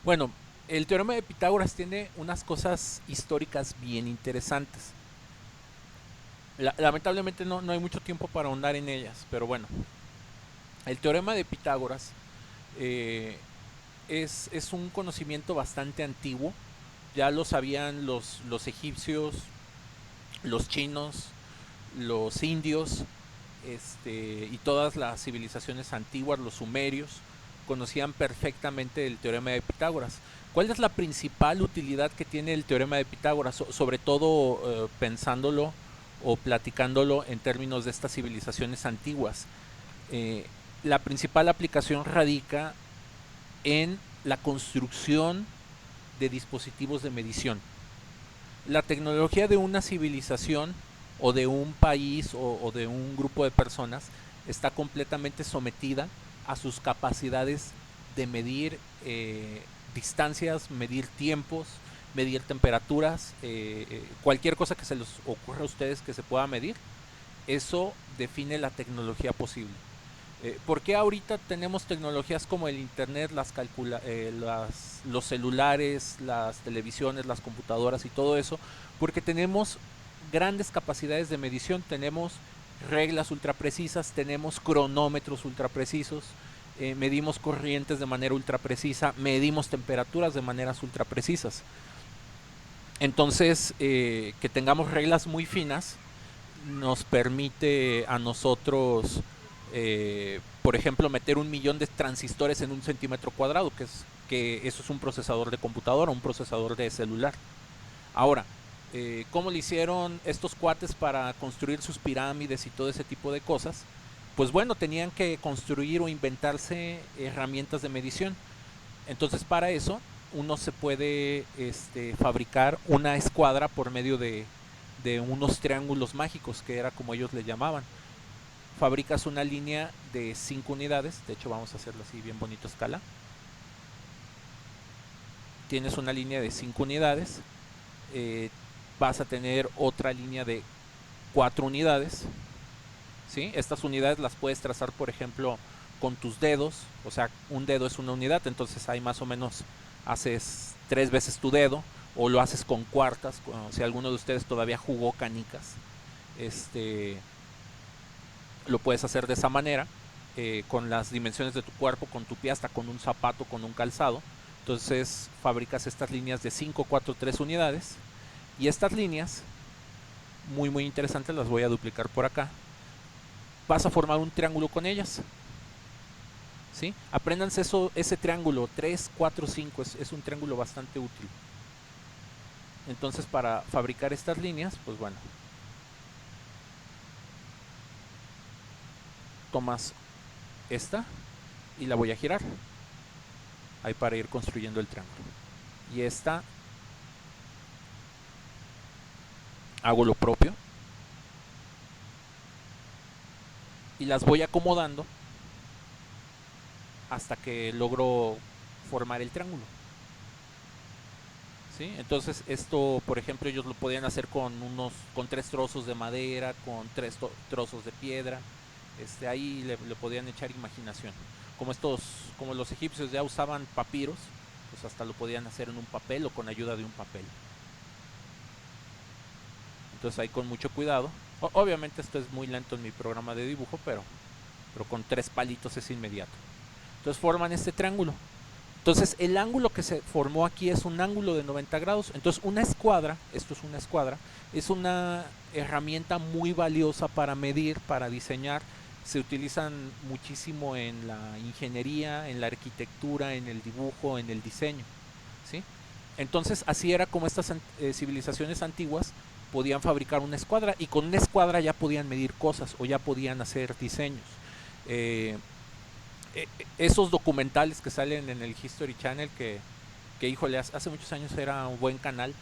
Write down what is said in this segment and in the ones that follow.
Bueno, el teorema de Pitágoras tiene unas cosas históricas bien interesantes. Lamentablemente no hay mucho tiempo para ahondar en ellas, pero bueno, el teorema de Pitágoras eh, es un conocimiento bastante antiguo. Ya lo sabían los egipcios, los chinos, los indios, y todas las civilizaciones antiguas, los sumerios, conocían perfectamente el teorema de Pitágoras. ¿Cuál es la principal utilidad que tiene el teorema de Pitágoras? Sobre todo pensándolo o platicándolo en términos de estas civilizaciones antiguas. Eh, la principal aplicación radica en la construcción de dispositivos de medición. La tecnología de una civilización o de un país o de un grupo de personas está completamente sometida a sus capacidades de medir distancias, medir tiempos, medir temperaturas, cualquier cosa que se les ocurra a ustedes que se pueda medir, eso define la tecnología posible. ¿Por qué ahorita tenemos tecnologías como el internet, los celulares, las televisiones, las computadoras y todo eso? Porque tenemos grandes capacidades de medición, tenemos reglas ultra precisas, tenemos cronómetros ultra precisos, medimos corrientes de manera ultra precisa, medimos temperaturas de maneras ultra precisas. Entonces, que tengamos reglas muy finas nos permite a nosotros, por ejemplo, meter 1 millón de transistores en 1 centímetro cuadrado, que eso es un procesador de computadora, un procesador de celular. Ahora, ¿cómo le hicieron estos cuates para construir sus pirámides y todo ese tipo de cosas? Pues bueno, tenían que construir o inventarse herramientas de medición. Entonces, para eso uno se puede fabricar una escuadra por medio de unos triángulos mágicos, que era como ellos le llamaban. Fabricas una línea de 5 unidades, de hecho vamos a hacerlo así bien bonito a escala. Tienes una línea de 5 unidades, eh, vas a tener otra línea de 4 unidades. ¿Sí? Estas unidades las puedes trazar, por ejemplo, con tus dedos, o sea, un dedo es una unidad, entonces ahí más o menos haces 3 veces tu dedo, o lo haces con cuartas, si alguno de ustedes todavía jugó canicas, este, lo puedes hacer de esa manera, con las dimensiones de tu cuerpo, con tu pie, hasta con un zapato, con un calzado. Entonces fabricas estas líneas de 5, 4, 3 unidades, y estas líneas, muy muy interesantes, las voy a duplicar por acá. Vas a formar un triángulo con ellas. ¿Sí? Apréndanse ese triángulo 3 4 5, es un triángulo bastante útil. Entonces, para fabricar estas líneas, pues bueno, tomas esta y la voy a girar ahí para ir construyendo el triángulo. Y esta hago lo propio y las voy acomodando hasta que logro formar el triángulo. ¿Sí? Entonces esto, por ejemplo, ellos lo podían hacer con 3 trozos de madera, con trozos de piedra. Ahí le podían echar imaginación. Como los egipcios ya usaban papiros, pues hasta lo podían hacer en un papel o con ayuda de un papel. Entonces ahí con mucho cuidado. Obviamente esto es muy lento en mi programa de dibujo, pero con 3 palitos es inmediato. Entonces forman este triángulo. Entonces el ángulo que se formó aquí es un ángulo de 90 grados. Entonces una escuadra, esto es una escuadra, es una herramienta muy valiosa para medir, para diseñar. Se utilizan muchísimo en la ingeniería, en la arquitectura, en el dibujo, en el diseño. ¿Sí? Entonces así era como estas civilizaciones antiguas podían fabricar una escuadra, y con una escuadra ya podían medir cosas o ya podían hacer diseños. Eh, Esos documentales que salen en el History Channel, que híjole, hace muchos años era un buen canal,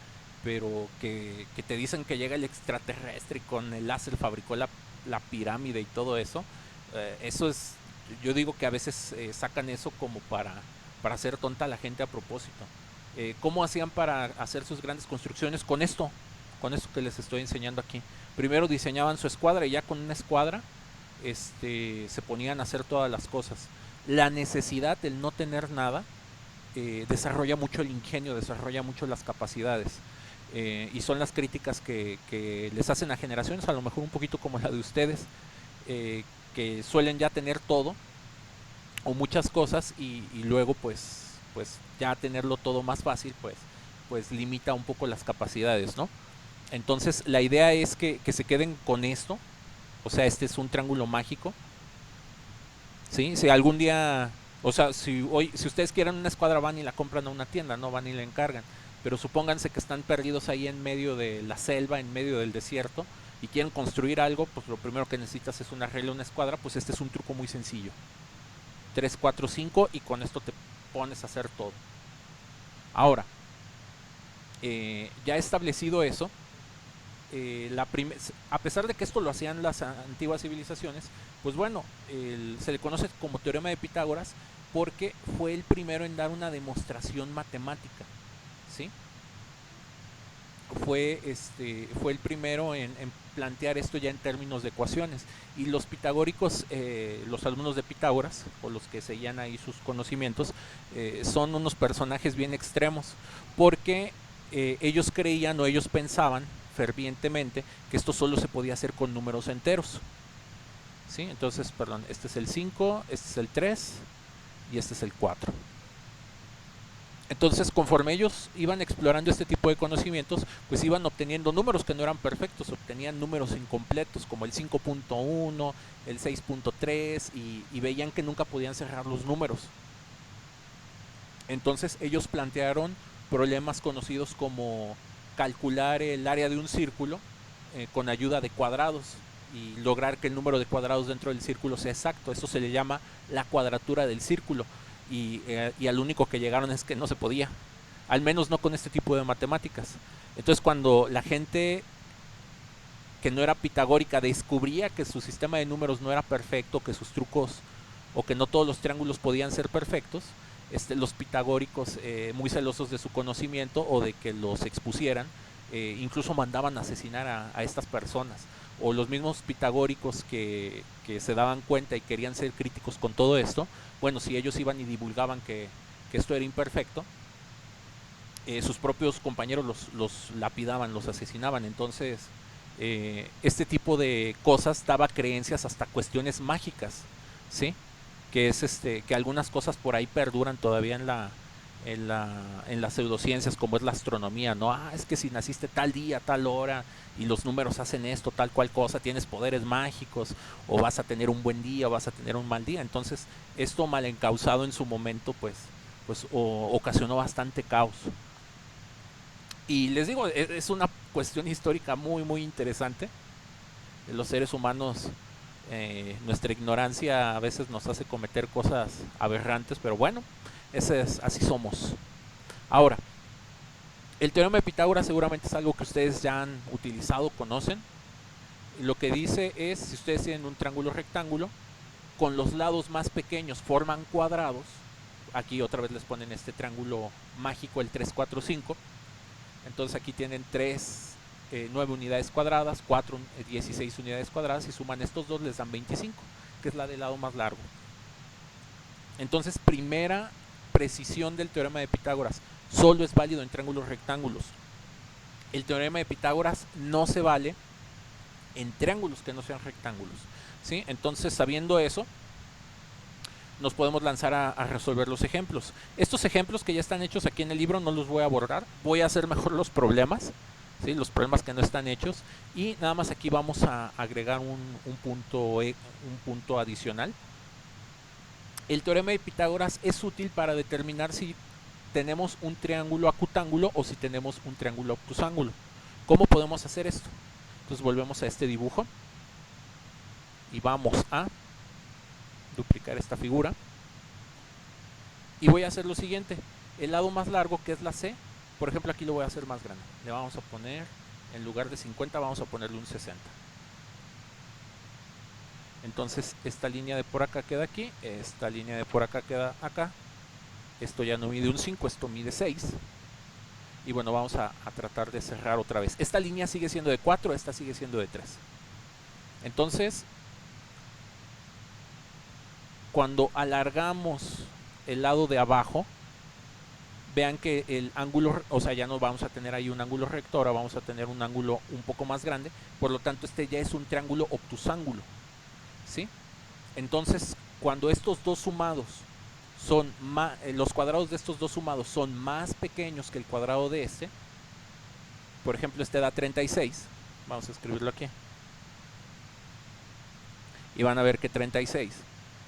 pero que te dicen que llega el extraterrestre y con el láser fabricó la pirámide y todo eso. Eso es, yo digo que a veces sacan eso como para hacer tonta a la gente a propósito. ¿Cómo hacían para hacer sus grandes construcciones? Con esto que les estoy enseñando aquí. Primero diseñaban su escuadra, y ya con una escuadra se ponían a hacer todas las cosas. La necesidad, el no tener nada, desarrolla mucho el ingenio, desarrolla mucho las capacidades. Y son las críticas que les hacen a generaciones, a lo mejor un poquito como la de ustedes, que suelen ya tener todo o muchas cosas y luego pues ya tenerlo todo más fácil pues limita un poco las capacidades, ¿no? Entonces la idea es que se queden con esto, o sea, este es un triángulo mágico, ¿sí? Si algún día, o sea, si ustedes quieren una escuadra van y la compran a una tienda, no van y la encargan, pero supónganse que están perdidos ahí en medio de la selva, en medio del desierto y quieren construir algo, pues lo primero que necesitas es una regla, una escuadra, pues este es un truco muy sencillo. 3 4 5 y con esto te pones a hacer todo. Ahora, ya establecido eso, a pesar de que esto lo hacían las antiguas civilizaciones, pues bueno, se le conoce como teorema de Pitágoras porque fue el primero en dar una demostración matemática, ¿sí? Fue el primero en plantear esto ya en términos de ecuaciones. Y los pitagóricos, los alumnos de Pitágoras, o los que seguían ahí sus conocimientos, son unos personajes bien extremos, porque ellos creían o ellos pensaban fervientemente que esto solo se podía hacer con números enteros. ¿Sí? Entonces, perdón, este es el 5, este es el 3 y este es el 4. Entonces, conforme ellos iban explorando este tipo de conocimientos, pues iban obteniendo números que no eran perfectos, obtenían números incompletos como el 5.1, el 6.3 y veían que nunca podían cerrar los números. Entonces ellos plantearon problemas conocidos como calcular el área de un círculo con ayuda de cuadrados y lograr que el número de cuadrados dentro del círculo sea exacto. Eso se le llama la cuadratura del círculo y al único que llegaron es que no se podía, al menos no con este tipo de matemáticas. Entonces cuando la gente que no era pitagórica descubría que su sistema de números no era perfecto, que sus trucos o que no todos los triángulos podían ser perfectos, los pitagóricos, muy celosos de su conocimiento o de que los expusieran, incluso mandaban a asesinar a estas personas. O los mismos pitagóricos que se daban cuenta y querían ser críticos con todo esto, bueno, si ellos iban y divulgaban que esto era imperfecto, sus propios compañeros los lapidaban, los asesinaban. Entonces, este tipo de cosas daba creencias hasta cuestiones mágicas, ¿sí? Que es que algunas cosas por ahí perduran todavía en las pseudociencias, como es la astronomía, ¿no? Es que si naciste tal día, tal hora y los números hacen esto, tal cual cosa, tienes poderes mágicos o vas a tener un buen día o vas a tener un mal día. Entonces, esto mal encausado en su momento, pues ocasionó bastante caos. Y les digo, es una cuestión histórica muy, muy interesante. Los seres humanos, nuestra ignorancia a veces nos hace cometer cosas aberrantes, pero bueno, así somos. Ahora, el teorema de Pitágoras seguramente es algo que ustedes ya han utilizado, conocen. Lo que dice es, si ustedes tienen un triángulo rectángulo, con los lados más pequeños forman cuadrados. Aquí otra vez les ponen este triángulo mágico, el 3 4 5. Entonces aquí tienen 9 unidades cuadradas, 4, 16 unidades cuadradas y suman estos dos les dan 25, que es la del lado más largo. Entonces, primera precisión del teorema de Pitágoras, solo es válido en triángulos rectángulos. El teorema de Pitágoras no se vale en triángulos que no sean rectángulos, ¿sí? Entonces, sabiendo eso, nos podemos lanzar a resolver los ejemplos. Estos ejemplos que ya están hechos aquí en el libro no los voy a abordar, voy a hacer mejor los problemas, ¿sí? Los problemas que no están hechos, y nada más aquí vamos a agregar un punto adicional. El teorema de Pitágoras es útil para determinar si tenemos un triángulo acutángulo o si tenemos un triángulo obtusángulo. ¿Cómo podemos hacer esto? Entonces volvemos a este dibujo y vamos a duplicar esta figura y voy a hacer lo siguiente. El lado más largo, que es la C, por ejemplo, aquí lo voy a hacer más grande. Le vamos a poner, en lugar de 50, vamos a ponerle un 60. Entonces esta línea de por acá queda aquí, esta línea de por acá queda acá. Esto ya no mide un 5, esto mide 6. Y bueno, vamos a tratar de cerrar otra vez. Esta línea sigue siendo de 4, esta sigue siendo de 3. Entonces, cuando alargamos el lado de abajo, vean que el ángulo, o sea, ya no vamos a tener ahí un ángulo recto, ahora vamos a tener un ángulo un poco más grande, por lo tanto este ya es un triángulo obtusángulo, ¿sí? Entonces, cuando estos dos sumados son más, los cuadrados de estos dos sumados son más pequeños que el cuadrado de este, por ejemplo, este da 36, vamos a escribirlo aquí, y van a ver que 36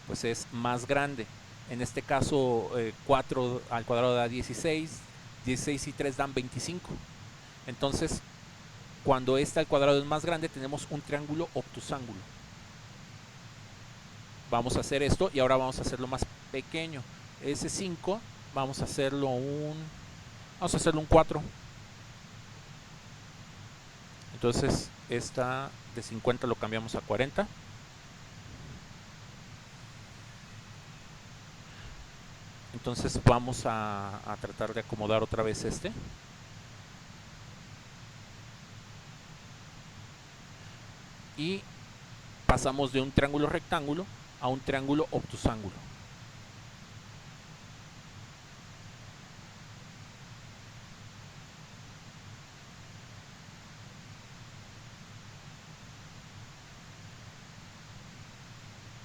pues es más grande. En este caso 4 al cuadrado da 16, 16 y 3 dan 25. Entonces, cuando este al cuadrado es más grande, tenemos un triángulo obtusángulo. Vamos a hacer esto y ahora vamos a hacerlo más pequeño. Ese 5 vamos a hacerlo un 4. Entonces, esta de 50 lo cambiamos a 40. Entonces vamos a tratar de acomodar otra vez este. Y pasamos de un triángulo rectángulo a un triángulo obtusángulo.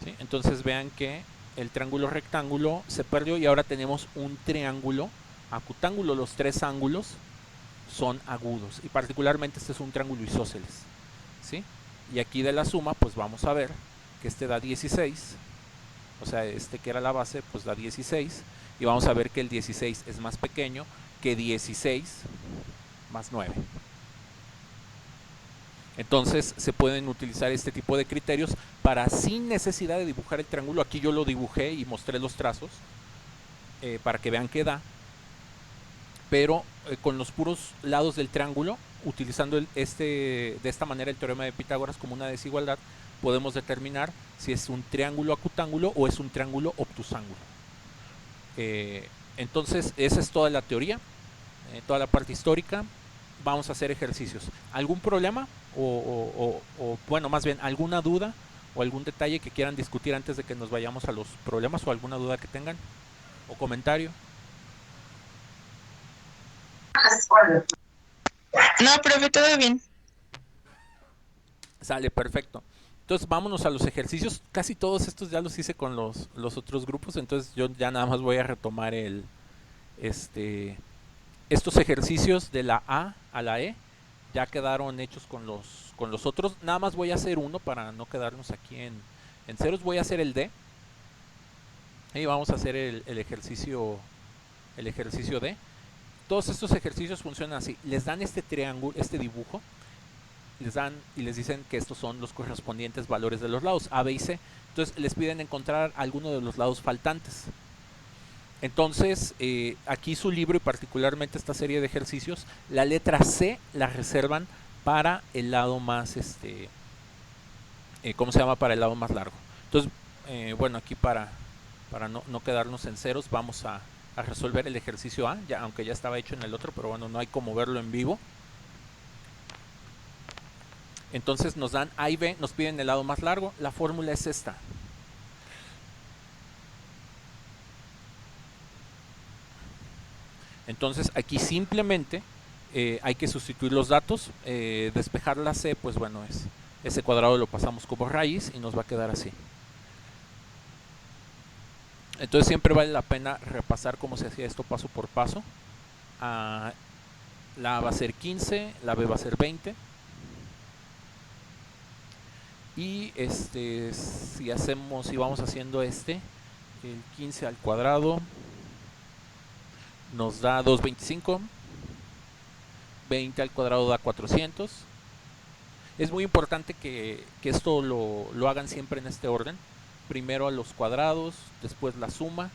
¿Sí? Entonces vean que el triángulo rectángulo se perdió y ahora tenemos un triángulo acutángulo. Los tres ángulos son agudos y particularmente este es un triángulo isósceles, ¿sí? Y aquí de la suma pues vamos a ver que este da 16, o sea, este que era la base pues da 16 y vamos a ver que el 16 es más pequeño que 16 más 9. Entonces se pueden utilizar este tipo de criterios para, sin necesidad de dibujar el triángulo, aquí yo lo dibujé y mostré los trazos para que vean que da, pero con los puros lados del triángulo, utilizando de esta manera el teorema de Pitágoras como una desigualdad, podemos determinar si es un triángulo acutángulo o es un triángulo obtusángulo. Entonces esa es toda la teoría, toda la parte histórica. Vamos a hacer ejercicios. ¿Algún problema? O bueno, más bien, ¿alguna duda o algún detalle que quieran discutir antes de que nos vayamos a los problemas, o alguna duda que tengan o comentario? No, profe, todo bien. Sale, perfecto. Entonces vámonos a los ejercicios. Casi todos estos ya los hice con los otros grupos, entonces yo ya nada más voy a retomar estos ejercicios de la A a la E. Ya quedaron hechos con los otros. Nada más voy a hacer uno para no quedarnos aquí en ceros. Voy a hacer el D. Y vamos a hacer el ejercicio D. Todos estos ejercicios funcionan así. Les dan este triángulo, este dibujo. Les dan y les dicen que estos son los correspondientes valores de los lados, A, B y C. Entonces les piden encontrar alguno de los lados faltantes. Entonces, aquí su libro y particularmente esta serie de ejercicios, la letra C la reservan para el lado más, ¿cómo se llama? Para el lado más largo. Entonces, bueno, aquí para no quedarnos en ceros, vamos a resolver el ejercicio A, ya, aunque ya estaba hecho en el otro, pero bueno, no hay como verlo en vivo. Entonces nos dan A y B, nos piden el lado más largo. La fórmula es esta. Entonces aquí simplemente hay que sustituir los datos. Despejar la C, pues bueno, ese cuadrado lo pasamos como raíz y nos va a quedar así. Entonces siempre vale la pena repasar cómo se hacía esto paso por paso. La A va a ser 15, la B va a ser 20. Y si vamos haciendo el 15 al cuadrado nos da 225, 20 al cuadrado da 400. Es muy importante que esto lo hagan siempre en este orden. Primero a los cuadrados, después la suma.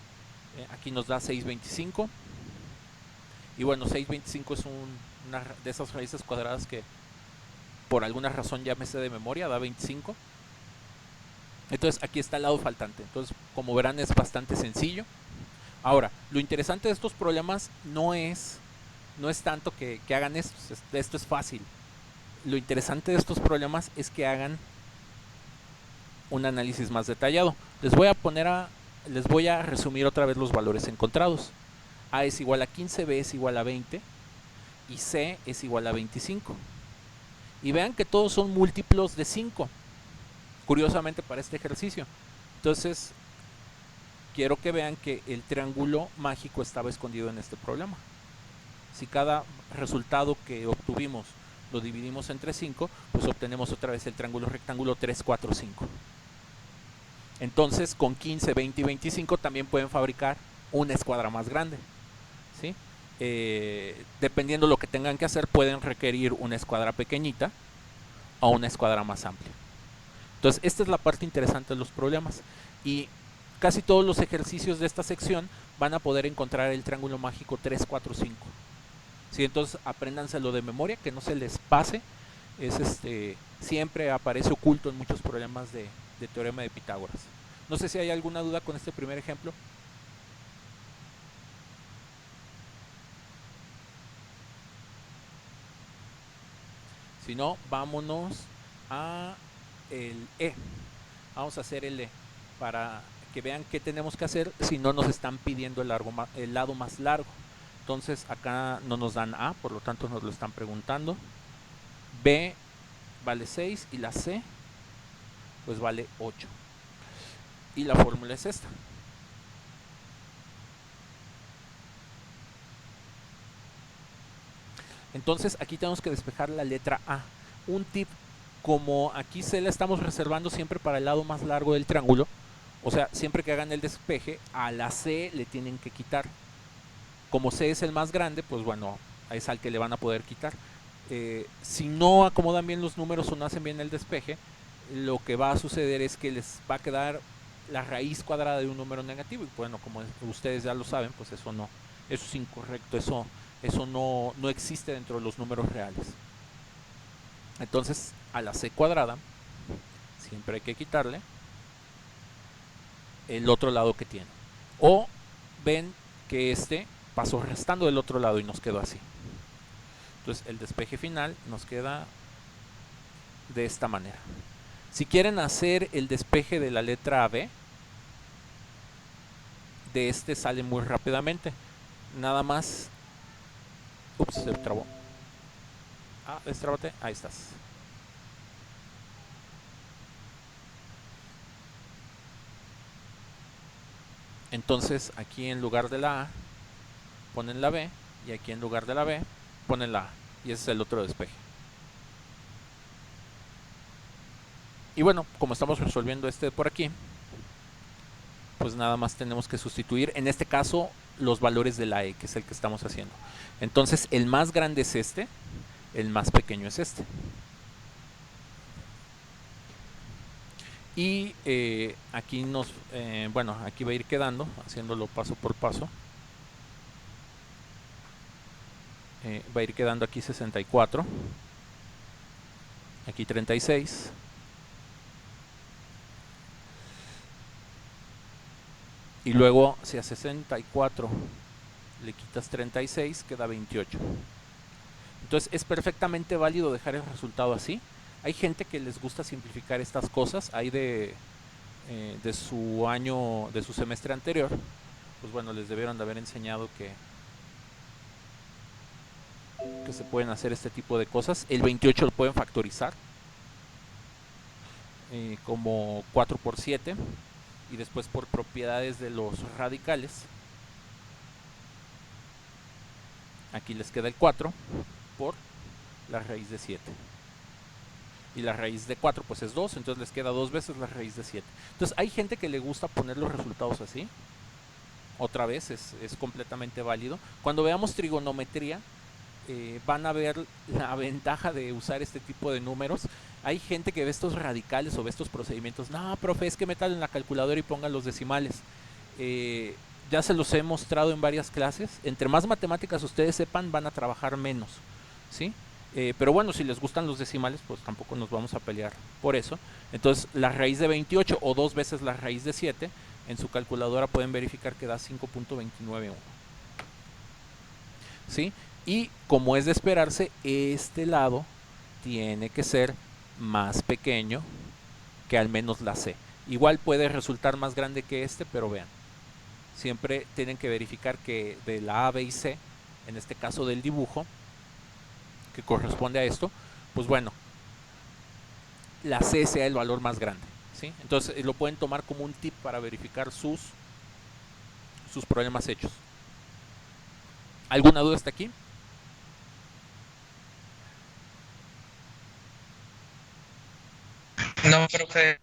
Aquí nos da 625. Y bueno, 625 es una de esas raíces cuadradas que por alguna razón ya me sé de memoria, da 25. Entonces aquí está el lado faltante. Entonces, como verán, es bastante sencillo. Ahora, lo interesante de estos problemas no es tanto que hagan esto. Esto es fácil. Lo interesante de estos problemas es que hagan un análisis más detallado. Les voy a resumir otra vez los valores encontrados. A es igual a 15, B es igual a 20 y C es igual a 25. Y vean que todos son múltiplos de 5, curiosamente para este ejercicio. Entonces, quiero que vean que el triángulo mágico estaba escondido en este problema. Si cada resultado que obtuvimos lo dividimos entre 5, pues obtenemos otra vez el triángulo rectángulo 3, 4, 5. Entonces, con 15, 20 y 25 también pueden fabricar una escuadra más grande, ¿sí? Dependiendo de lo que tengan que hacer, pueden requerir una escuadra pequeñita o una escuadra más amplia. Entonces, esta es la parte interesante de los problemas. Y casi todos los ejercicios de esta sección van a poder encontrar el triángulo mágico 3, 4, 5. ¿Sí? Entonces, apréndanselo de memoria, que no se les pase. Siempre aparece oculto en muchos problemas de teorema de Pitágoras. No sé si hay alguna duda con este primer ejemplo. Si no, vámonos a el E. Vamos a hacer el E para que vean qué tenemos que hacer si no nos están pidiendo el lado más largo. Entonces acá no nos dan A, por lo tanto nos lo están preguntando. B vale 6 y la C pues vale 8. Y la fórmula es esta. Entonces aquí tenemos que despejar la letra A. Un tip, como aquí C la estamos reservando siempre para el lado más largo del triángulo, o sea, siempre que hagan el despeje, a la C le tienen que quitar. Como C es el más grande, pues bueno, es al que le van a poder quitar. Si no acomodan bien los números o no hacen bien el despeje, lo que va a suceder es que les va a quedar la raíz cuadrada de un número negativo. Y bueno, como ustedes ya lo saben, pues eso es incorrecto, eso no existe dentro de los números reales. Entonces, a la C cuadrada siempre hay que quitarle el otro lado que tiene. O ven que este pasó restando del otro lado y nos quedó así. Entonces, el despeje final nos queda de esta manera. Si quieren hacer el despeje de la letra B, de este sale muy rápidamente. Nada más. Ups, se trabó. Destrábate. Ahí estás. Entonces, aquí en lugar de la A, ponen la B. Y aquí en lugar de la B, ponen la A. Y ese es el otro despeje. Y bueno, como estamos resolviendo este por aquí, pues nada más tenemos que sustituir, en este caso, los valores de la E, que es el que estamos haciendo. Entonces, el más grande es este, el más pequeño es este. Y aquí aquí va a ir quedando, haciéndolo paso por paso. Va a ir quedando aquí 64, aquí 36. Y luego, si a 64 le quitas 36, queda 28. Entonces, es perfectamente válido dejar el resultado así. Hay gente que les gusta simplificar estas cosas. Hay de su semestre anterior, pues bueno, les debieron de haber enseñado que se pueden hacer este tipo de cosas. El 28 lo pueden factorizar como 4 por 7 y después por propiedades de los radicales. Aquí les queda el 4 por la raíz de 7. Y la raíz de 4 pues es 2, entonces les queda 2 veces la raíz de 7. Entonces hay gente que le gusta poner los resultados así. Otra vez, es completamente válido. Cuando veamos trigonometría, van a ver la ventaja de usar este tipo de números. Hay gente que ve estos radicales o ve estos procedimientos. No, profe, es que métalo en la calculadora y pongan los decimales. Ya se los he mostrado en varias clases. Entre más matemáticas ustedes sepan, van a trabajar menos, ¿sí? Pero bueno, si les gustan los decimales, pues tampoco nos vamos a pelear por eso. Entonces, la raíz de 28 o 2 veces la raíz de 7, en su calculadora pueden verificar que da 5.291. ¿Sí? Y como es de esperarse, este lado tiene que ser más pequeño que al menos la C. Igual puede resultar más grande que este, pero vean. siempre tienen que verificar que de la A, B y C, en este caso del dibujo, que corresponde a esto, pues bueno, la C sea el valor más grande, ¿sí? Entonces lo pueden tomar como un tip para verificar sus problemas hechos. ¿Alguna duda hasta aquí? No, profe.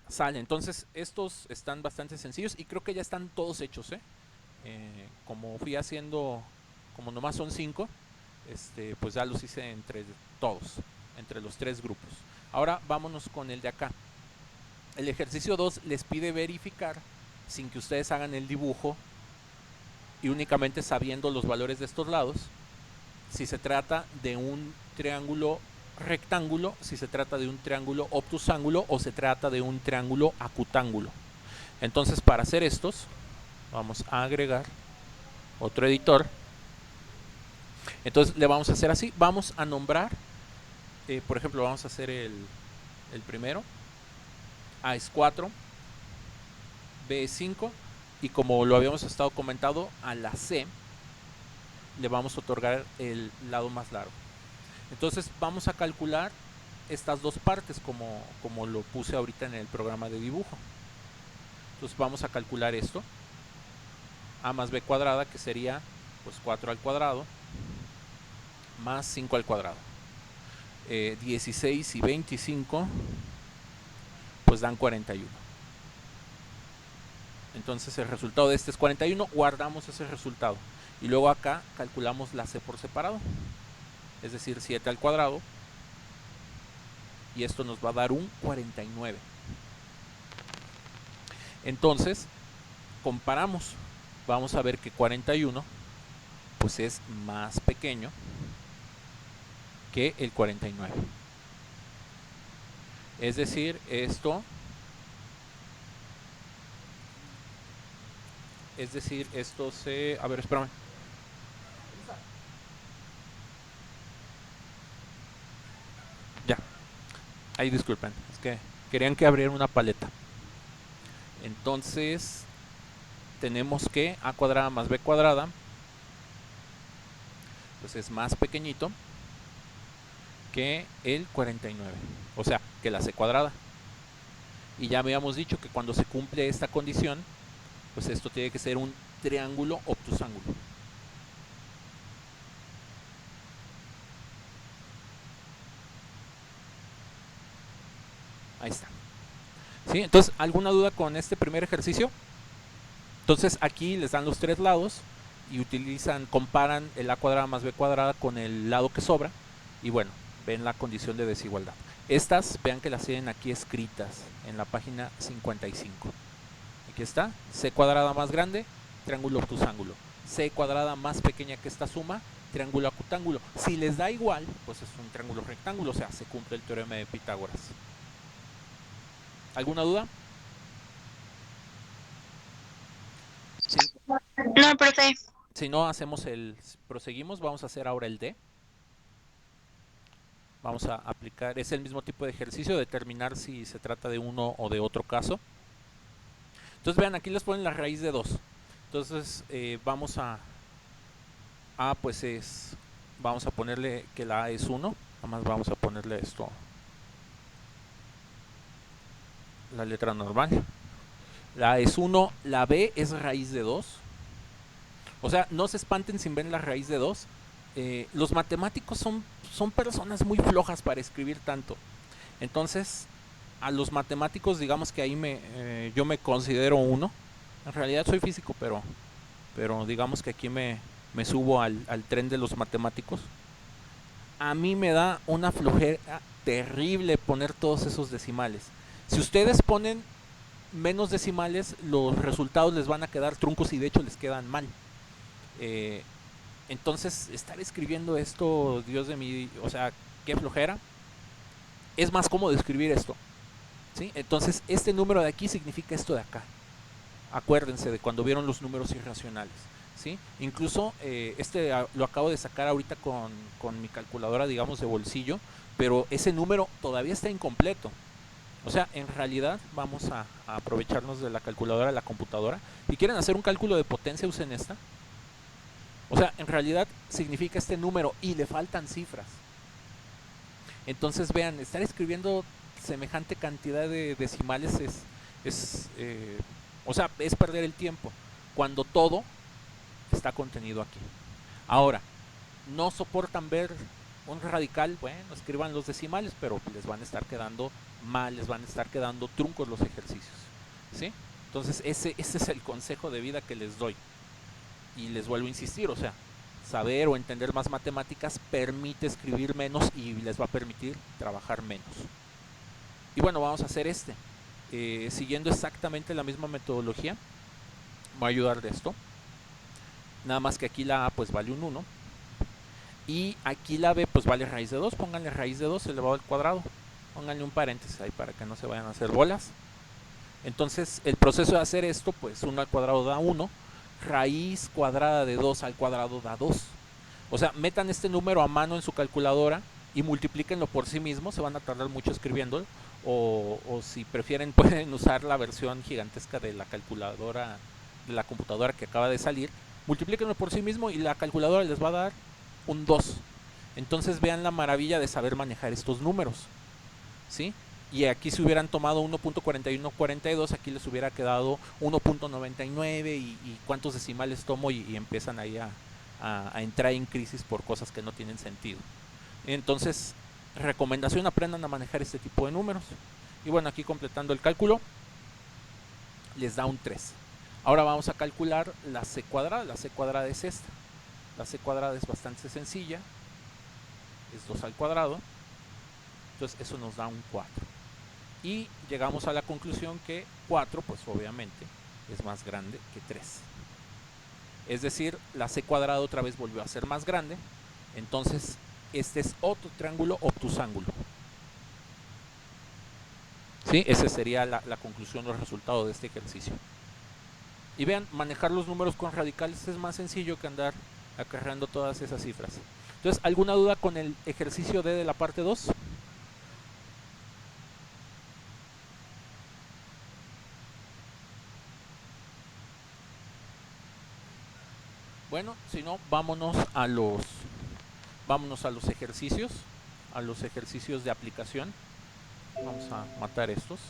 Sale, entonces estos están bastante sencillos y creo que ya están todos hechos, ¿eh? Como fui haciendo, como nomás son 5, pues ya los hice entre todos, entre los 3 grupos. Ahora vámonos con el de acá. El ejercicio 2 les pide verificar, sin que ustedes hagan el dibujo y únicamente sabiendo los valores de estos lados, si se trata de un triángulo rectángulo, si se trata de un triángulo obtusángulo o se trata de un triángulo acutángulo. Entonces, para hacer estos, vamos a agregar otro editor. Entonces le vamos a hacer así, vamos a nombrar, por ejemplo, vamos a hacer el primero. A es 4, B es 5 y como lo habíamos estado comentando, a la C le vamos a otorgar el lado más largo. Entonces vamos a calcular estas dos partes como lo puse ahorita en el programa de dibujo. Entonces vamos a calcular esto, a más b cuadrada, que sería pues 4 al cuadrado más 5 al cuadrado. 16 y 25 pues dan 41. Entonces el resultado de este es 41, guardamos ese resultado y luego acá calculamos la c por separado, es decir 7 al cuadrado, y esto nos va a dar un 49. Entonces comparamos, vamos a ver que 41 pues es más pequeño que el 49, es decir, esto se... A ver, espérame. Ya, ahí disculpen, es que querían que abriera una paleta. Entonces tenemos que a cuadrada más b cuadrada pues es más pequeñito que el 49, o sea, que la c cuadrada. Y ya habíamos dicho que cuando se cumple esta condición, pues esto tiene que ser un triángulo obtusángulo. Ahí está. ¿Sí? Entonces, ¿alguna duda con este primer ejercicio? Entonces aquí les dan los 3 lados y comparan el a cuadrada más b cuadrada con el lado que sobra y bueno, ven la condición de desigualdad. Estas, vean que las tienen aquí escritas en la página 55. Aquí está, c cuadrada más grande, triángulo obtusángulo. C cuadrada más pequeña que esta suma, triángulo acutángulo. Si les da igual, pues es un triángulo rectángulo, o sea, se cumple el teorema de Pitágoras. ¿Alguna duda? Sí. No, profe. Si no, proseguimos, vamos a hacer ahora el D. Vamos a aplicar, es el mismo tipo de ejercicio, determinar si se trata de uno o de otro caso. Entonces vean, aquí les ponen la raíz de 2. Entonces vamos vamos a ponerle que la A es 1. Nada más vamos a ponerle esto, la letra normal. La A es 1, la B es raíz de 2. O sea, no se espanten sin ver la raíz de 2. Los matemáticos son personas muy flojas para escribir tanto. Entonces, a los matemáticos, digamos que ahí yo me considero uno. En realidad soy físico, pero digamos que aquí me subo al tren de los matemáticos. A mí me da una flojera terrible poner todos esos decimales. Si ustedes ponen menos decimales, los resultados les van a quedar truncos y de hecho les quedan mal. Entonces, estar escribiendo esto, Dios de mí, o sea, qué flojera. Es más cómodo escribir esto, ¿sí? Entonces, este número de aquí significa esto de acá. Acuérdense de cuando vieron los números irracionales, ¿sí? Incluso lo acabo de sacar ahorita con mi calculadora, digamos, de bolsillo, pero ese número todavía está incompleto. O sea, en realidad vamos a aprovecharnos de la calculadora de la computadora. Y quieren hacer un cálculo de potencia, usen esta. O sea, en realidad significa este número y le faltan cifras. Entonces vean, estar escribiendo semejante cantidad de decimales o sea, es perder el tiempo cuando todo está contenido aquí. Ahora, no soportan ver un radical, bueno, escriban los decimales, pero les van a estar quedando mal, les van a estar quedando truncos los ejercicios, ¿sí? Entonces ese es el consejo de vida que les doy. Y les vuelvo a insistir, o sea, saber o entender más matemáticas permite escribir menos y les va a permitir trabajar menos. Y bueno, vamos a hacer siguiendo exactamente la misma metodología. Voy a ayudar de esto. Nada más que aquí la A pues vale un 1. Y aquí la B pues vale raíz de 2. Pónganle raíz de 2 elevado al cuadrado. Pónganle un paréntesis ahí para que no se vayan a hacer bolas. Entonces el proceso de hacer esto, pues 1 al cuadrado da 1. Raíz cuadrada de 2 al cuadrado da 2. O sea, metan este número a mano en su calculadora y multiplíquenlo por sí mismos. Se van a tardar mucho escribiéndolo. O si prefieren pueden usar la versión gigantesca de la calculadora, de la computadora que acaba de salir. Multiplíquenlo por sí mismo y la calculadora les va a dar un 2. Entonces vean la maravilla de saber manejar estos números, ¿sí? Y aquí si hubieran tomado 1.4142, aquí les hubiera quedado 1.99 y cuántos decimales tomo y empiezan ahí a entrar en crisis por cosas que no tienen sentido. Entonces, recomendación, aprendan a manejar este tipo de números. Y bueno, aquí completando el cálculo, les da un 3. Ahora vamos a calcular la c cuadrada. La c cuadrada es esta. La c cuadrada es bastante sencilla. Es 2 al cuadrado. Entonces eso nos da un 4. Y llegamos a la conclusión que 4, pues obviamente, es más grande que 3. Es decir, la c cuadrada otra vez volvió a ser más grande. Entonces, este es otro triángulo obtusángulo. ¿Sí? Esa sería la conclusión o el resultado de este ejercicio. Y vean, manejar los números con radicales es más sencillo que andar acarreando todas esas cifras. Entonces, ¿alguna duda con el ejercicio D de la parte 2? Bueno, si no, vámonos a los ejercicios, de aplicación. Vamos a matar estos.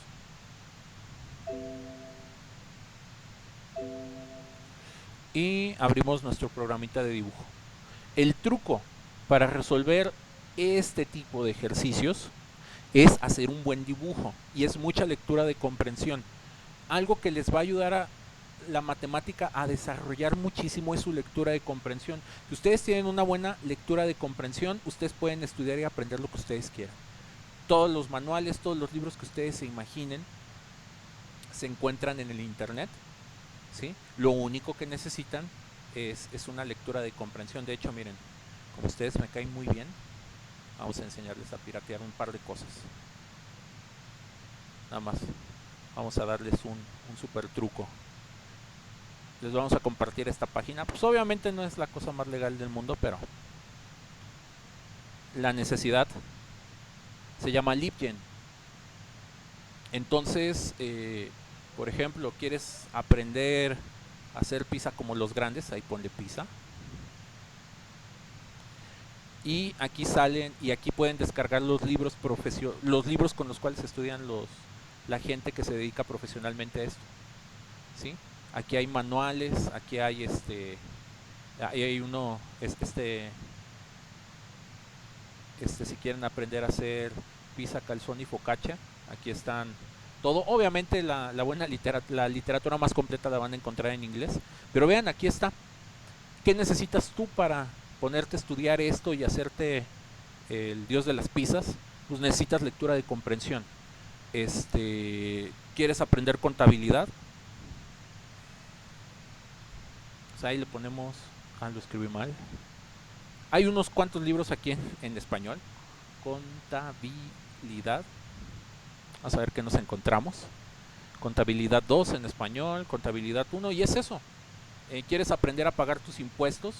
Y abrimos nuestro programita de dibujo. El truco para resolver este tipo de ejercicios es hacer un buen dibujo y es mucha lectura de comprensión. Algo que les va a ayudar a la matemática a desarrollar muchísimo es su lectura de comprensión. Si ustedes tienen una buena lectura de comprensión, ustedes pueden estudiar y aprender lo que ustedes quieran. Todos los manuales, todos los libros que ustedes se imaginen se encuentran en el internet, ¿sí? Lo único que necesitan es una lectura de comprensión. De hecho, miren, como ustedes me caen muy bien, vamos a enseñarles a piratear un par de cosas. Nada más, vamos a darles un super truco. Les vamos a compartir esta página. Pues obviamente no es la cosa más legal del mundo, pero la necesidad se llama LibGen. Entonces, por ejemplo, quieres aprender a hacer pizza como los grandes, ahí ponle pizza. Y aquí salen, y aquí pueden descargar los libros con los cuales estudian la gente que se dedica profesionalmente a esto, ¿sí? Aquí hay manuales, aquí hay ahí hay uno, si quieren aprender a hacer pizza, calzone y focaccia, aquí están todo. Obviamente la buena la literatura más completa la van a encontrar en inglés, pero vean, aquí está. ¿Qué necesitas tú para ponerte a estudiar esto y hacerte el dios de las pizzas? Pues necesitas lectura de comprensión. ¿Quieres aprender contabilidad? Pues ahí le ponemos, lo escribí mal. Hay unos cuantos libros aquí en español. Contabilidad. Vamos a ver qué nos encontramos. Contabilidad 2 en español, contabilidad 1, y es eso. ¿Quieres aprender a pagar tus impuestos?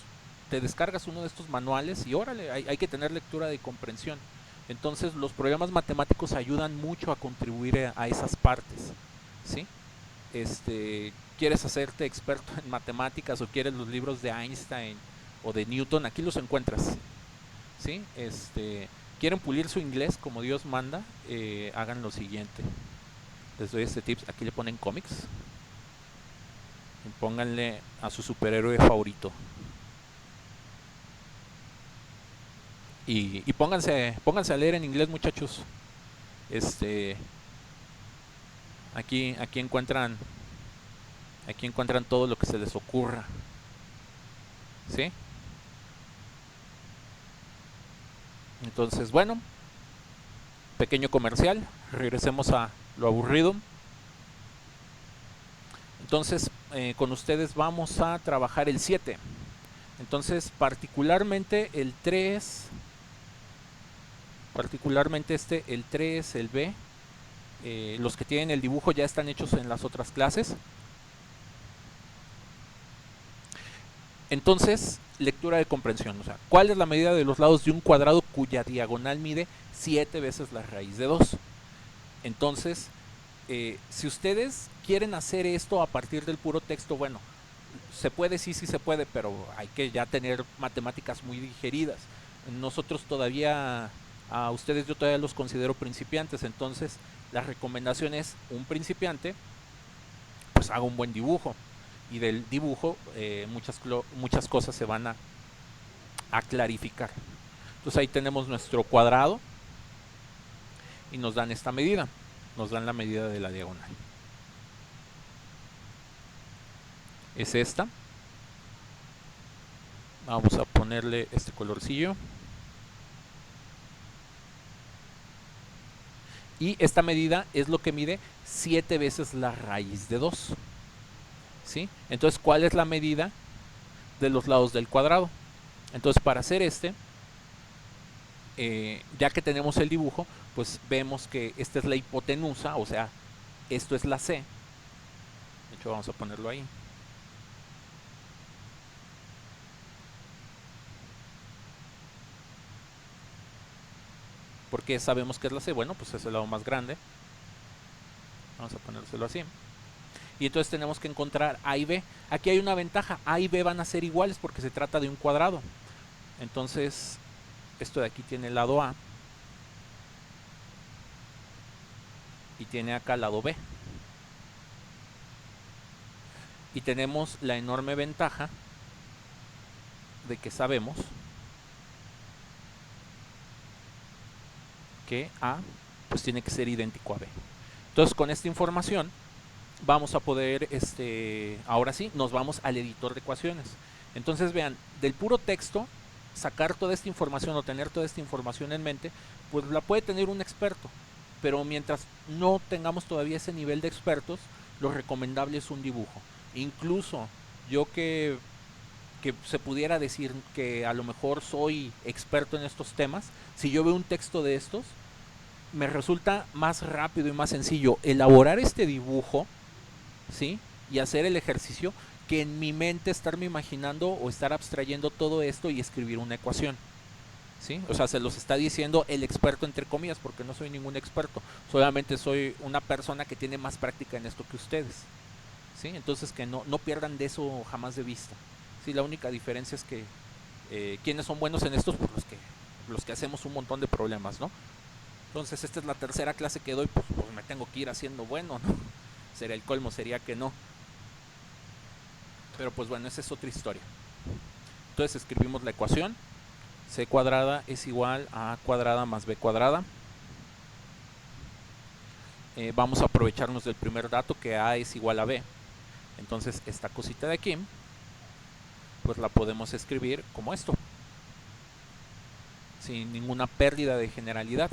Te descargas uno de estos manuales y órale, hay que tener lectura de comprensión. Entonces los problemas matemáticos ayudan mucho a contribuir a esas partes, ¿sí? Quieres hacerte experto en matemáticas o quieres los libros de Einstein o de Newton, aquí los encuentras, ¿sí? Quieren pulir su inglés como Dios manda, hagan lo siguiente. Les doy este tips, aquí le ponen cómics y pónganle a su superhéroe favorito. Y pónganse a leer en inglés, muchachos. Aquí encuentran todo lo que se les ocurra, ¿sí? Entonces, bueno, pequeño comercial, regresemos a lo aburrido. Entonces, con ustedes vamos a trabajar el 7. Entonces, particularmente el 3, el 3, el B, los que tienen el dibujo ya están hechos en las otras clases. Entonces, lectura de comprensión, o sea, ¿cuál es la medida de los lados de un cuadrado cuya diagonal mide 7 veces la raíz de 2? Entonces, si ustedes quieren hacer esto a partir del puro texto, bueno, se puede, sí se puede, pero hay que ya tener matemáticas muy digeridas. Nosotros todavía, a ustedes yo todavía los considero principiantes, entonces la recomendación es un principiante, pues haga un buen dibujo, y del dibujo muchas cosas se van a clarificar. Entonces ahí tenemos nuestro cuadrado y nos dan esta medida, nos dan la medida de la diagonal. Es esta. Vamos a ponerle este colorcillo. Y esta medida es lo que mide 7 veces la raíz de 2. ¿Sí? Entonces, ¿cuál es la medida de los lados del cuadrado? Entonces, para hacer ya que tenemos el dibujo, pues vemos que esta es la hipotenusa, o sea, esto es la C. De hecho, vamos a ponerlo ahí. ¿Por qué sabemos que es la C? Bueno, pues es el lado más grande. Vamos a ponérselo así. Y entonces tenemos que encontrar A y B. Aquí hay una ventaja, A y B van a ser iguales porque se trata de un cuadrado. Entonces, esto de aquí tiene el lado A y tiene acá el lado B. Y tenemos la enorme ventaja de que sabemos que A pues tiene que ser idéntico a B. Entonces, con esta información vamos a poder, ahora sí, nos vamos al editor de ecuaciones. Entonces vean, del puro texto, sacar toda esta información o tener toda esta información en mente, pues la puede tener un experto. Pero mientras no tengamos todavía ese nivel de expertos, lo recomendable es un dibujo. Incluso yo que se pudiera decir que a lo mejor soy experto en estos temas, si yo veo un texto de estos, me resulta más rápido y más sencillo elaborar este dibujo, ¿sí? Y hacer el ejercicio que en mi mente estarme imaginando o estar abstrayendo todo esto y escribir una ecuación, ¿sí? O sea, se los está diciendo el experto entre comillas, porque no soy ningún experto, solamente soy una persona que tiene más práctica en esto que ustedes, ¿sí? Entonces que no pierdan de eso jamás de vista, ¿sí? La única diferencia es que quienes son buenos en estos, pues los que hacemos un montón de problemas, ¿no? Entonces esta es la tercera clase que doy, pues me tengo que ir haciendo bueno, ¿no? Sería el colmo, sería que no. Pero pues bueno, esa es otra historia. Entonces escribimos la ecuación. C cuadrada es igual a A cuadrada más B cuadrada. Vamos a aprovecharnos del primer dato, que A es igual a B. Entonces esta cosita de aquí, pues la podemos escribir como esto, sin ninguna pérdida de generalidad.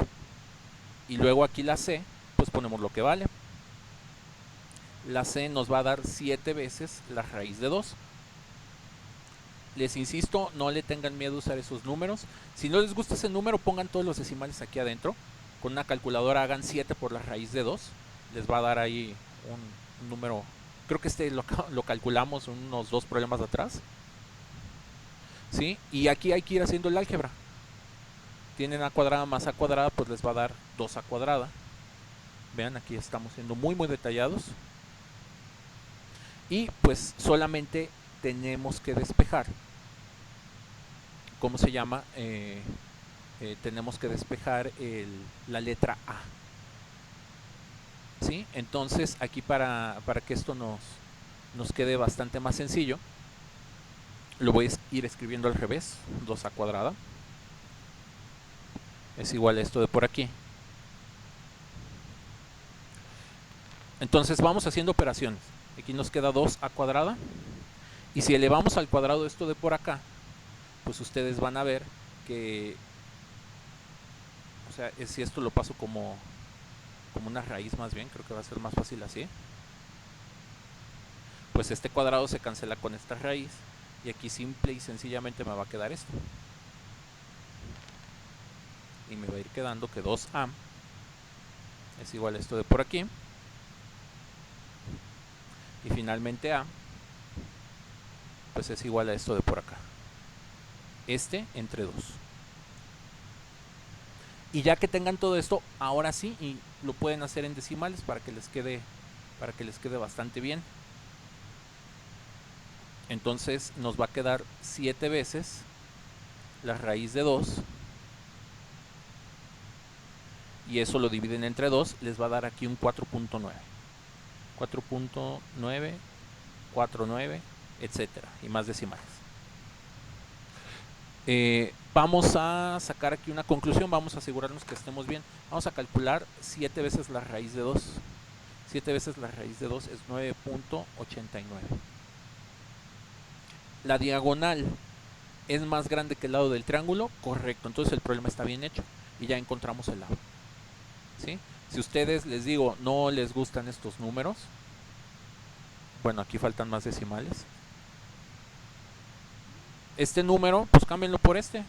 Y luego aquí la C, pues ponemos lo que vale. La C nos va a dar 7 veces la raíz de 2. Les insisto, no le tengan miedo a usar esos números. Si no les gusta ese número, pongan todos los decimales aquí adentro. Con una calculadora hagan 7 por la raíz de 2. Les va a dar ahí un número. Creo que lo calculamos unos 2 problemas atrás. ¿Sí? Y aquí hay que ir haciendo el álgebra. tienen a cuadrada más a cuadrada, pues les va a dar 2a cuadrada. Vean, aquí estamos siendo muy detallados. Y pues solamente tenemos que despejar. ¿Cómo se llama? Tenemos que despejar la letra A. ¿Sí? Entonces aquí para que esto nos quede bastante más sencillo, lo voy a ir escribiendo al revés. 2a cuadrada es igual a esto de por aquí. Entonces vamos haciendo operaciones. Aquí nos queda 2a cuadrada. Y si elevamos al cuadrado esto de por acá, pues ustedes van a ver que, o sea, si esto lo paso como una raíz más bien, creo que va a ser más fácil así. Pues este cuadrado se cancela con esta raíz y aquí simple y sencillamente me va a quedar esto. Y me va a ir quedando que 2a es igual a esto de por aquí. Y finalmente a pues es igual a esto de por acá. Este entre 2. Y ya que tengan todo esto, ahora sí, y lo pueden hacer en decimales para que les quede bastante bien. Entonces nos va a quedar 7 veces la raíz de 2. Y eso lo dividen entre 2, les va a dar aquí un 4.9. 4.9, 4.9, etcétera, y más decimales. Vamos a sacar aquí una conclusión, vamos a asegurarnos que estemos bien. Vamos a calcular 7 veces la raíz de 2. 7 veces la raíz de 2 es 9.89. La diagonal es más grande que el lado del triángulo, correcto, entonces el problema está bien hecho y ya encontramos el lado. ¿Sí? Si ustedes, les digo, no les gustan estos números, bueno, aquí faltan más decimales. Este número, pues cámbienlo por este.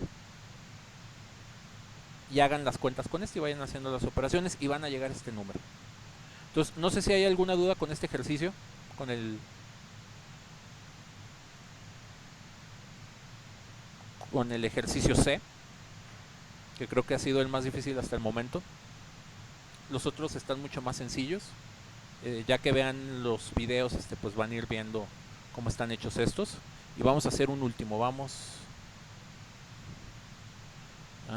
Y hagan las cuentas con este y vayan haciendo las operaciones y van a llegar a este número. Entonces, no sé si hay alguna duda con este ejercicio, con el ejercicio C, que creo que ha sido el más difícil hasta el momento. Los otros están mucho más sencillos. Ya que vean los videos, pues van a ir viendo cómo están hechos estos. Y vamos a hacer un último.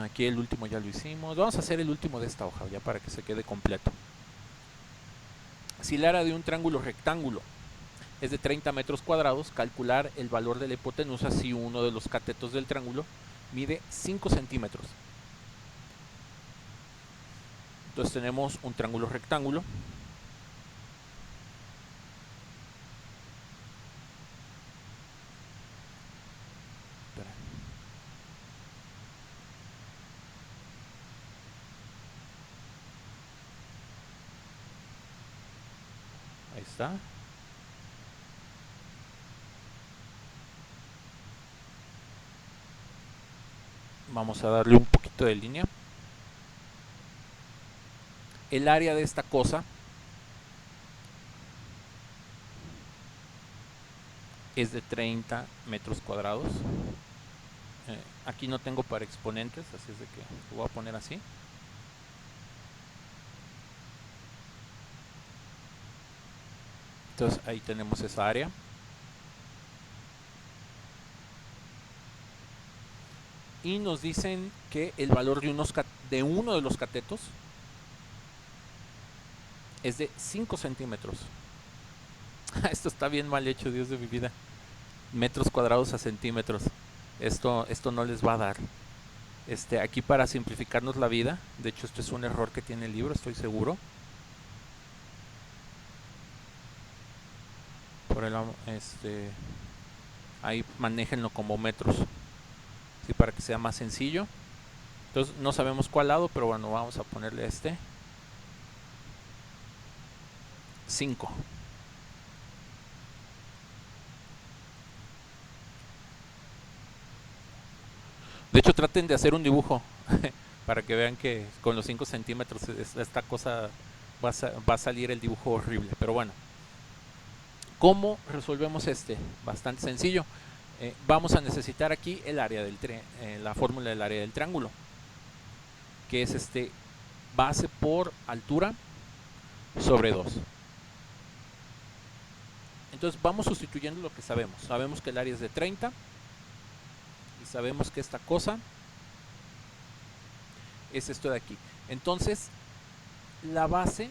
Aquí el último ya lo hicimos. Vamos a hacer el último de esta hoja, ya para que se quede completo. Si el área de un triángulo rectángulo es de 30 metros cuadrados, calcular el valor de la hipotenusa si uno de los catetos del triángulo mide 5 centímetros. Entonces tenemos un triángulo rectángulo. Ahí está. Vamos a darle un poquito de línea. El área de esta cosa es de 30 metros cuadrados. Aquí no tengo para exponentes, así es de que lo voy a poner así. Entonces ahí tenemos esa área. Y nos dicen que el valor de uno de los catetos es de 5 centímetros. Esto está bien mal hecho, Dios de mi vida. Metros cuadrados a centímetros. Esto no les va a dar. Aquí para simplificarnos la vida, de hecho esto es un error que tiene el libro, estoy seguro. Ahí manéjenlo como metros, ¿sí? Para que sea más sencillo. Entonces no sabemos cuál lado, pero bueno, vamos a ponerle 5. De hecho, traten de hacer un dibujo para que vean que con los 5 centímetros esta cosa va a salir el dibujo horrible. Pero bueno, ¿cómo resolvemos Bastante sencillo. Vamos a necesitar aquí el área la fórmula del área del triángulo. que es base por altura sobre 2. Entonces vamos sustituyendo lo que sabemos. Sabemos que el área es de 30 y sabemos que esta cosa es esto de aquí. Entonces la base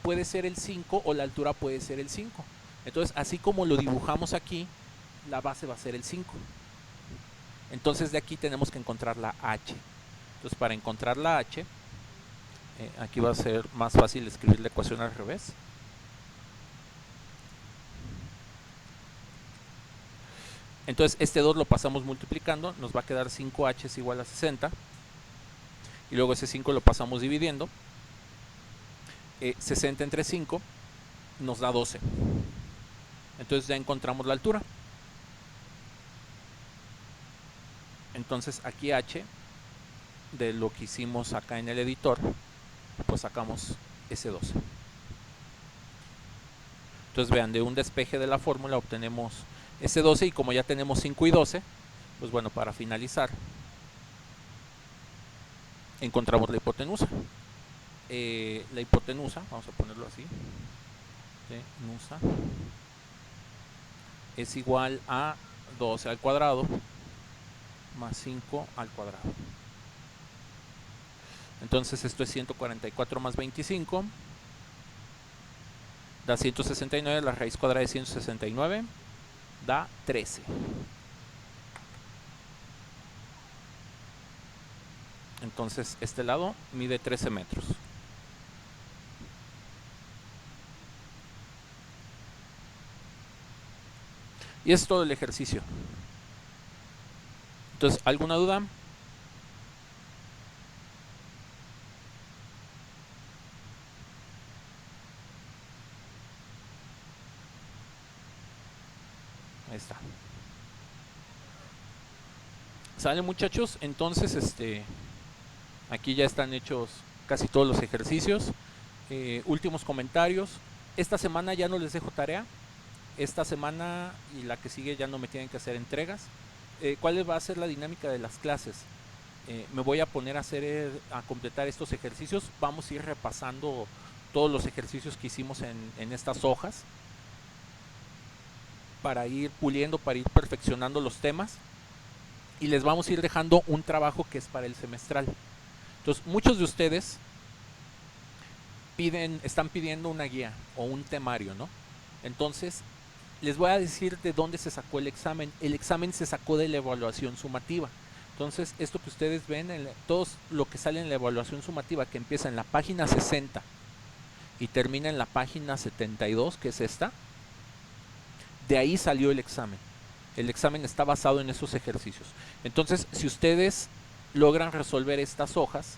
puede ser el 5 o la altura puede ser el 5. Entonces, así como lo dibujamos aquí, la base va a ser el 5. Entonces de aquí tenemos que encontrar la h. Entonces para encontrar la h, aquí va a ser más fácil escribir la ecuación al revés. Entonces este 2 lo pasamos multiplicando, nos va a quedar 5h es igual a 60. Y luego ese 5 lo pasamos dividiendo. 60 entre 5 nos da 12. Entonces ya encontramos la altura. Entonces aquí h, de lo que hicimos acá en el editor, pues sacamos ese 12. Entonces vean, de un despeje de la fórmula obtenemos ese 12 y como ya tenemos 5 y 12, pues bueno, para finalizar, encontramos la hipotenusa. La hipotenusa, vamos a ponerlo así, hipotenusa es igual a 12 al cuadrado más 5 al cuadrado. Entonces esto es 144 más 25, da 169, la raíz cuadrada de 169 da 13. Entonces este lado mide 13 metros. Y es todo el ejercicio. Entonces, ¿alguna duda? Ahí está. ¿Sale, muchachos? Entonces, aquí ya están hechos casi todos los ejercicios. Últimos comentarios. Esta semana ya no les dejo tarea. Esta semana y la que sigue ya no me tienen que hacer entregas. ¿Cuál va a ser la dinámica de las clases? Me voy a poner a completar estos ejercicios. Vamos a ir repasando todos los ejercicios que hicimos en estas hojas para ir puliendo, para ir perfeccionando los temas, y les vamos a ir dejando un trabajo que es para el semestral. Entonces, muchos de ustedes están pidiendo una guía o un temario, ¿no? Entonces, les voy a decir de dónde se sacó el examen. El examen se sacó de la evaluación sumativa. Entonces, esto que ustedes ven, todo lo que sale en la evaluación sumativa, que empieza en la página 60 y termina en la página 72, que es esta, de ahí salió el examen. El examen está basado en esos ejercicios. Entonces, si ustedes logran resolver estas hojas,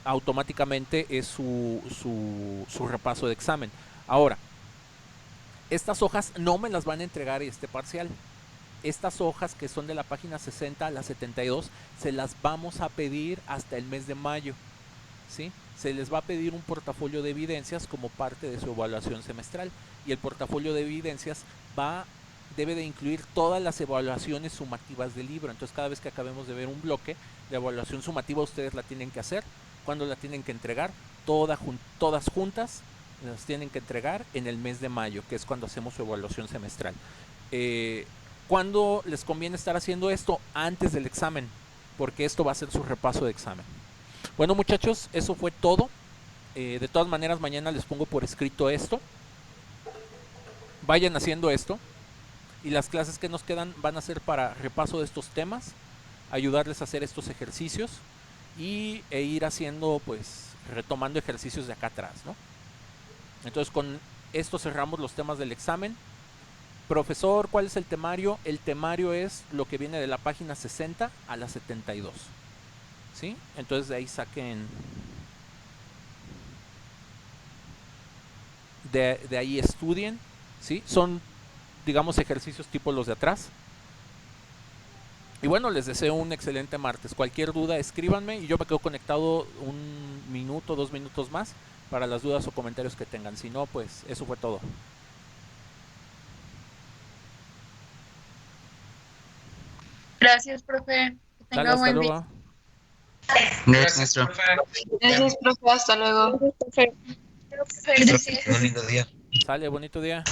automáticamente es su repaso de examen. Ahora, estas hojas no me las van a entregar este parcial. Estas hojas que son de la página 60 a la 72 se las vamos a pedir hasta el mes de mayo, ¿sí? Se les va a pedir un portafolio de evidencias como parte de su evaluación semestral, y el portafolio de evidencias debe de incluir todas las evaluaciones sumativas del libro. Entonces, cada vez que acabemos de ver un bloque de evaluación sumativa, ustedes la tienen que hacer. ¿Cuándo la tienen que entregar? Todas juntas las tienen que entregar en el mes de mayo, que es cuando hacemos su evaluación semestral. ¿Cuándo les conviene estar haciendo esto? Antes del examen, porque esto va a ser su repaso de examen. Bueno, muchachos, eso fue todo. De todas maneras, mañana les pongo por escrito esto. Vayan haciendo esto. Y las clases que nos quedan van a ser para repaso de estos temas, ayudarles a hacer estos ejercicios e ir haciendo, pues, retomando ejercicios de acá atrás, ¿no? Entonces, con esto cerramos los temas del examen. Profesor, ¿cuál es el temario? El temario es lo que viene de la página 60 a la 72, ¿sí? Entonces de ahí saquen, de ahí estudien, ¿sí? Son, digamos, ejercicios tipo los de atrás. Y bueno, les deseo un excelente martes. Cualquier duda, escríbanme y yo me quedo conectado 1 minuto, 2 minutos más para las dudas o comentarios que tengan. Si no, pues eso fue todo. Gracias, profe. Que Sale, tenga hasta buen día. luego. Gracias, maestro. Gracias, profe. Hasta luego. Profe. Un lindo día. Sale, bonito día.